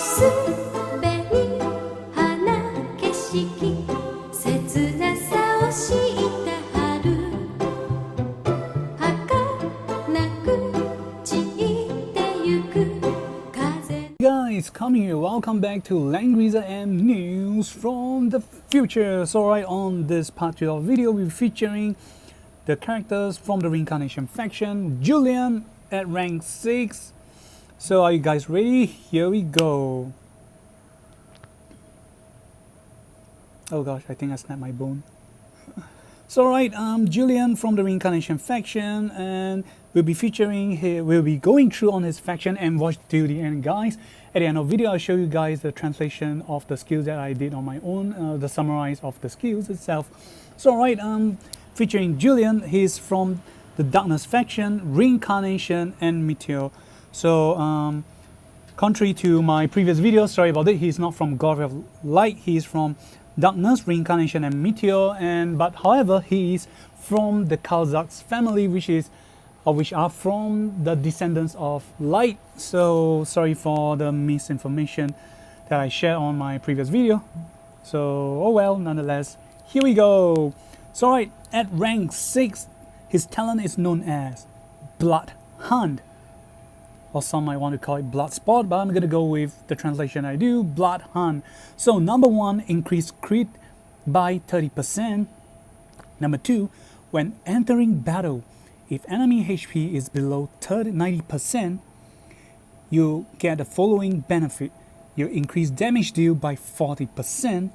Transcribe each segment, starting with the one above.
Guys, coming here, welcome back to Langrisser and news from the future. So right, on this part 2 of the video, we're featuring the characters from the reincarnation faction, Julian at rank 6. So are you guys ready? Here we go. Oh gosh, I think I snapped my bone. So right, Julian from the reincarnation faction, and we'll be featuring here, we'll be going through on his faction and watch till the end, guys. At the end of the video, I'll show you guys the translation of the skills that I did on my own, the summarize of the skills itself. So right, featuring Julian, he's from the darkness faction, reincarnation and meteor. So contrary to my previous video, sorry about it, he's not from God of Light, he's from darkness, reincarnation and meteor, but however he is from the Kazakh family, which are from the descendants of light. So sorry for the misinformation that I shared on my previous video. So oh well, nonetheless, here we go. So right, at rank 6, his talent is known as Blood Hunt, or some might want to call it Blood Spot, but I'm going to go with the translation I do, Blood Hunt. So number 1, increase crit by 30%. Number 2, when entering battle, if enemy HP is below 90%, you get the following benefit. You increase damage dealt by 40%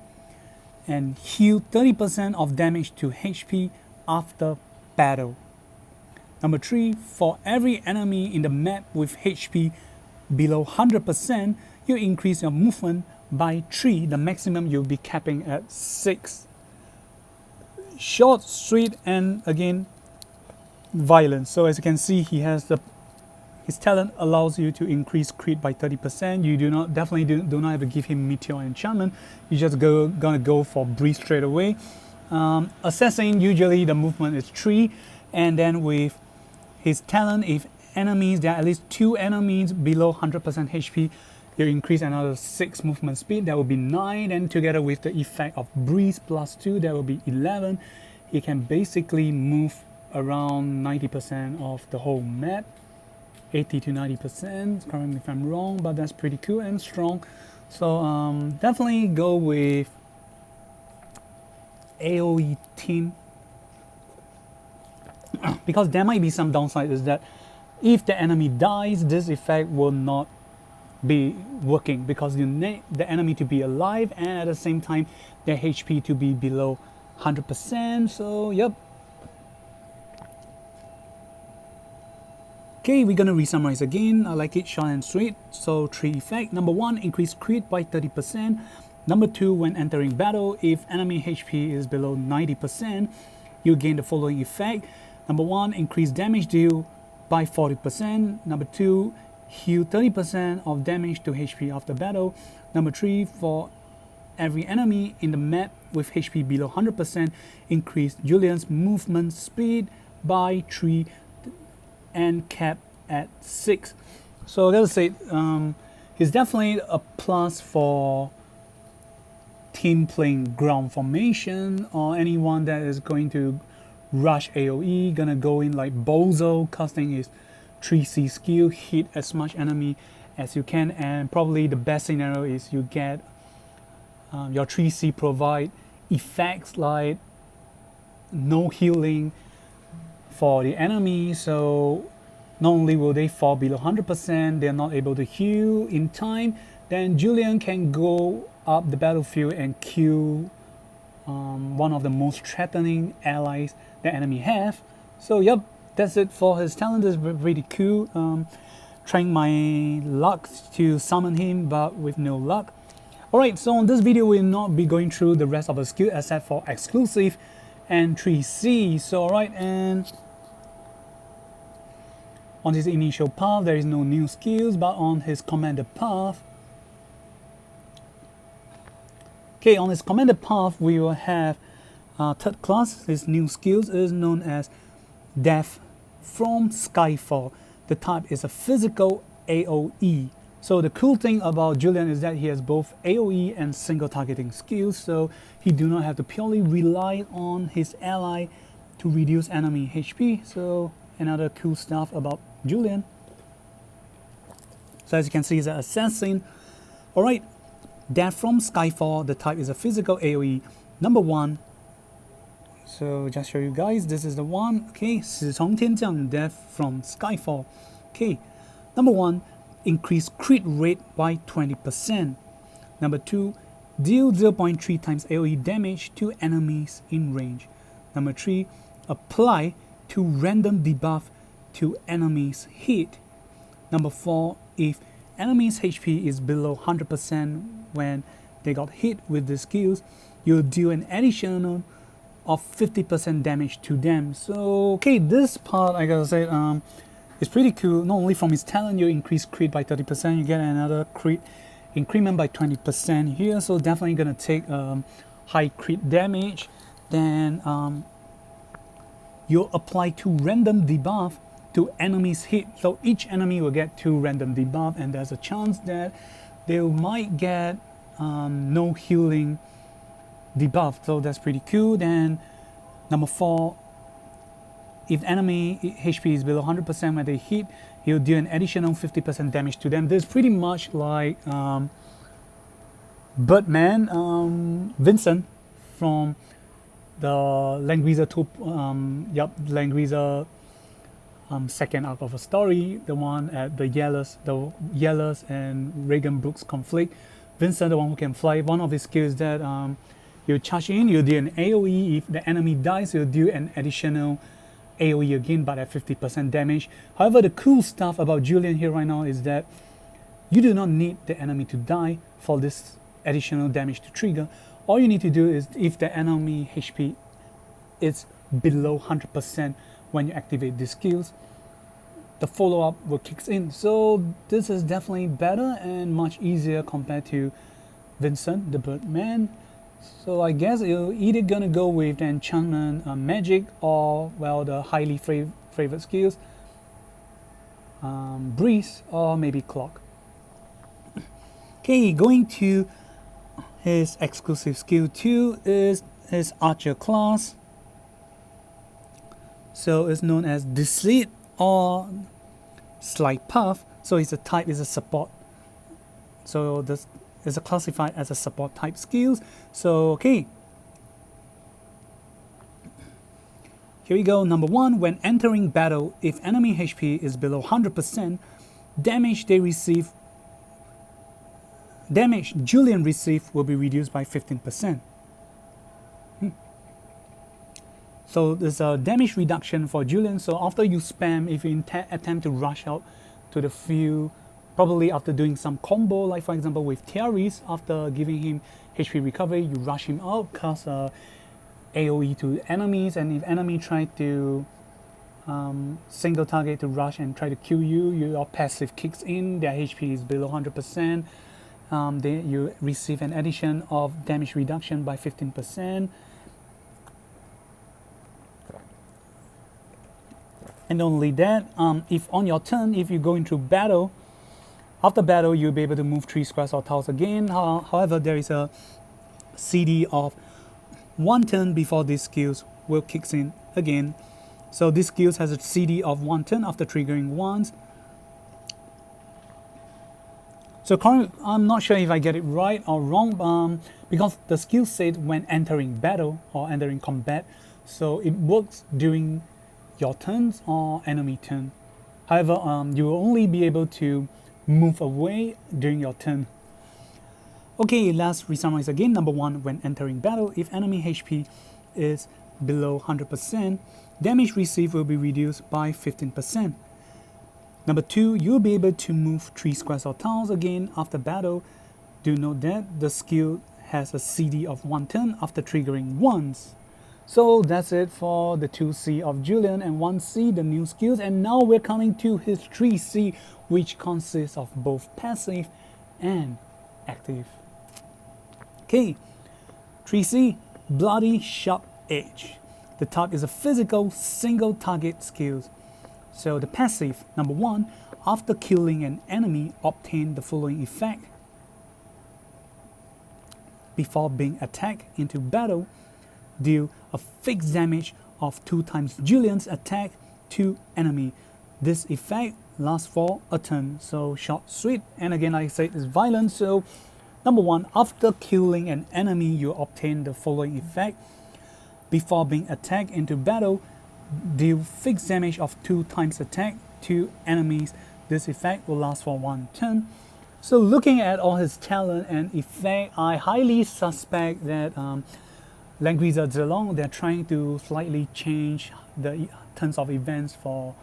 and heal 30% of damage to HP after battle. Number 3, for every enemy in the map with HP below 100%, you increase your movement by 3. The maximum you'll be capping at 6. Short, sweet, and again, violence. So as you can see, he has his talent allows you to increase crit by 30%. You definitely do not have to give him meteor enchantment. You just gonna go for breeze straight away. Assassin, usually the movement is 3, and then with his talent, if enemies, there are at least 2 enemies below 100% HP, you increase another 6 movement speed. That will be 9, and together with the effect of breeze plus 2, that will be 11. He can basically move around 90% of the whole map, 80 to 90%, correct me if I'm wrong, but that's pretty cool and strong. So definitely go with AoE team, because there might be some downside, is that if the enemy dies, this effect will not be working, because you need the enemy to be alive and at the same time their HP to be below 100%. So yep. Okay, we're gonna re-summarize again. I like it short and sweet. So 3 effects. Number 1, increase crit by 30%. Number 2, when entering battle, if enemy HP is below 90%, you gain the following effect. Number 1, increase damage deal by 40%. Number 2, heal 30% of damage to HP after battle. Number 3, for every enemy in the map with HP below 100%, increase Julian's movement speed by 3 and cap at 6. So let's say he's definitely a plus for team playing ground formation, or anyone that is going to rush AoE, gonna go in like Bozo, casting his 3C skill, hit as much enemy as you can, and probably the best scenario is you get your 3C provide effects like no healing for the enemy. So not only will they fall below 100%, they're not able to heal in time, then Julian can go up the battlefield and kill one of the most threatening allies the enemy have. So yep, that's it for his talent. Is really cool. Trying my luck to summon him, but with no luck. Alright, so on this video we'll not be going through the rest of the skill except for exclusive and 3C. So alright, and on his initial path there is no new skills, but on his commanded path, okay, on his commanded path we will have third class. His new skills is known as Death from Skyfall. The type is a physical AoE. So the cool thing about Julian is that he has both AoE and single targeting skills, so he do not have to purely rely on his ally to reduce enemy HP. So another cool stuff about Julian. So as you can see, he's an assassin. Alright, Death from Skyfall, the type is a physical AoE. Number 1. So just show you guys, this is the one. Okay, 死从天降, Death from Skyfall. Okay, number 1, increase crit rate by 20%. Number 2, deal 0.3 times AoE damage to enemies in range. Number 3, apply to random debuff to enemies hit. Number 4, if enemies HP is below 100% when they got hit with the skills, you'll do an additional of 50% damage to them. So okay, this part I gotta say is pretty cool. Not only from his talent you increase crit by 30%, you get another crit increment by 20% here, so definitely gonna take high crit damage. Then you'll apply 2 random debuff to enemies hit, so each enemy will get 2 random debuff, and there's a chance that they might get no healing debuff, so that's pretty cool. Then number 4, if enemy HP is below 100% when they hit, he'll do an additional 50% damage to them. This is pretty much like Birdman, Vincent from the Langrisser Langrisser second arc of a story, the one at the Yellers and Reagan Brooks conflict. Vincent, the one who can fly, one of his skills is that you charge in, you do an AoE. If the enemy dies, you'll do an additional AoE again, but at 50% damage. However, the cool stuff about Julian here right now is that you do not need the enemy to die for this additional damage to trigger. All you need to do is, if the enemy HP is below 100% when you activate these skills, the follow-up will kick in. So this is definitely better and much easier compared to Vincent the Birdman. So I guess you're either gonna go with the enchantment magic, or well, the highly favored skills, breeze, or maybe clock. Okay, going to his exclusive skill 2 is his archer class. So it's known as Deceit or Slight Path. So it's a type is a support. So this is classified as a support type skills. So okay, here we go. Number 1, when entering battle, if enemy HP is below 100%, damage Julian receive will be reduced by 15%. So there's a damage reduction for Julian. So after you spam, if you attempt to rush out to the field, probably after doing some combo, like for example with Thierry's, after giving him HP recovery, you rush him out, cast AoE to enemies, and if enemy try to single target to rush and try to kill you, your passive kicks in, their HP is below 100%, then you receive an addition of damage reduction by 15%. And not only that, if on your turn, if you go into battle, after battle you'll be able to move 3 squares or tiles again. However, there is a CD of 1 turn before these skills will kick in again. So this skills has a CD of 1 turn after triggering once. So currently, I'm not sure if I get it right or wrong, because the skill said when entering battle or entering combat, so it works during your turns or enemy turn. However, you will only be able to move away during your turn. Okay, let's re-summarize again. Number 1, when entering battle, if enemy HP is below 100%, damage received will be reduced by 15%. Number 2, you'll be able to move 3 squares or tiles again after battle. Do note that the skill has a CD of 1 turn after triggering once. So that's it for the 2C of Julian and 1C, the new skills. And now we're coming to his 3C, which consists of both passive and active. Okay, 3C, Bloody Sharp Edge. The type is a physical single target skills. So the passive, number 1, after killing an enemy, obtain the following effect. Before being attacked into battle, deal a fixed damage of 2 times Julian's attack to enemy. This effect lasts for a turn, so short, sweet, and again, like I said, it's violent. So number 1, after killing an enemy, you obtain the following effect. Before being attacked into battle, deal fixed damage of 2 times attack to enemies. This effect will last for 1 turn. So looking at all his talent and effect, I highly suspect that Langrisser Zilong, they're trying to slightly change the turns of events for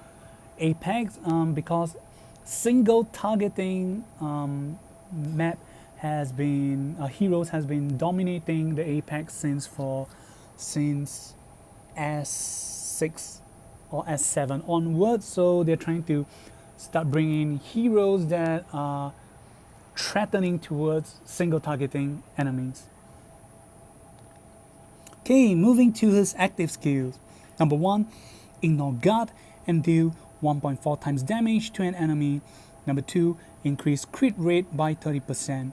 Apex because single targeting map has been heroes has been dominating the Apex since S6 or S7 onwards. So they're trying to start bringing heroes that are threatening towards single targeting enemies. Okay, moving to his active skills. Number 1, ignore guard and deal 1.4 times damage to an enemy. Number 2, increase crit rate by 30%.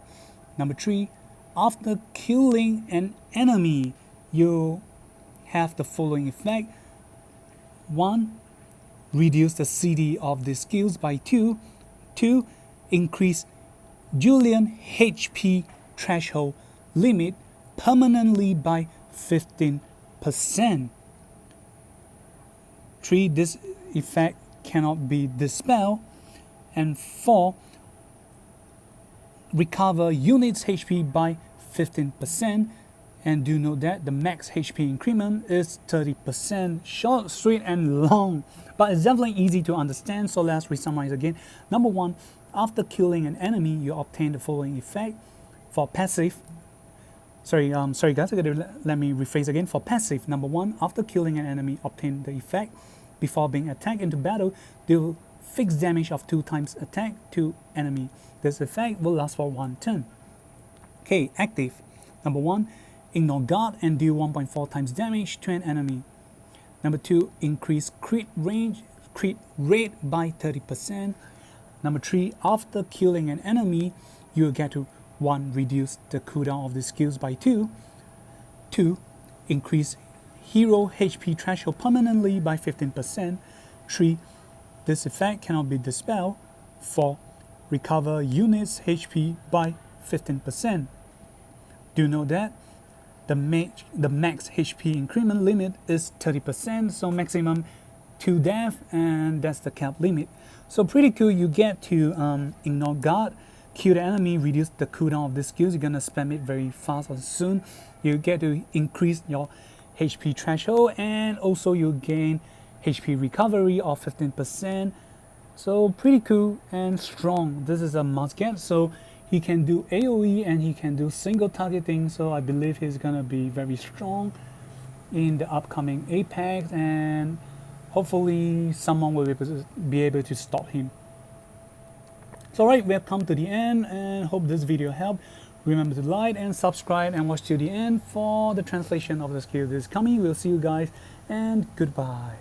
Number 3, after killing an enemy, you have the following effect. 1, reduce the CD of the skills by 2. 2, increase Julian HP threshold limit permanently by 15%. 3, this effect cannot be dispelled. And 4, recover units HP by 15%. And do note that the max HP increment is 30%. Short, sweet, and long, but it's definitely easy to understand. So let's re-summarize again. Number 1, after killing an enemy, you obtain the following effect. For passive, sorry guys, let me rephrase again. For passive, number 1, after killing an enemy, obtain the effect. Before being attacked into battle, deal fixed damage of 2 times attack to enemy. This effect will last for 1 turn. Okay, active. Number 1, ignore guard and deal 1.4 times damage to an enemy. Number 2, increase crit rate by 30%. Number 3, after killing an enemy, you get to 1, reduce the cooldown of the skills by 2. 2, increase hero HP threshold permanently by 15%. 3, this effect cannot be dispelled. 4, recover units HP by 15%. Do know that the max HP increment limit is 30%, so maximum 2 death, and that's the cap limit. So pretty cool. You get to ignore guard, kill the enemy, reduce the cooldown of the skills. You're gonna spam it very fast or soon. You get to increase your HP threshold, and also you gain HP recovery of 15%. So pretty cool and strong. This is a must get. So he can do AoE and he can do single targeting. So I believe he's gonna be very strong in the upcoming Apex, and hopefully someone will be able to stop him. So alright, we have come to the end and hope this video helped. Remember to like and subscribe and watch till the end for the translation of the skill that is coming. We'll see you guys and goodbye.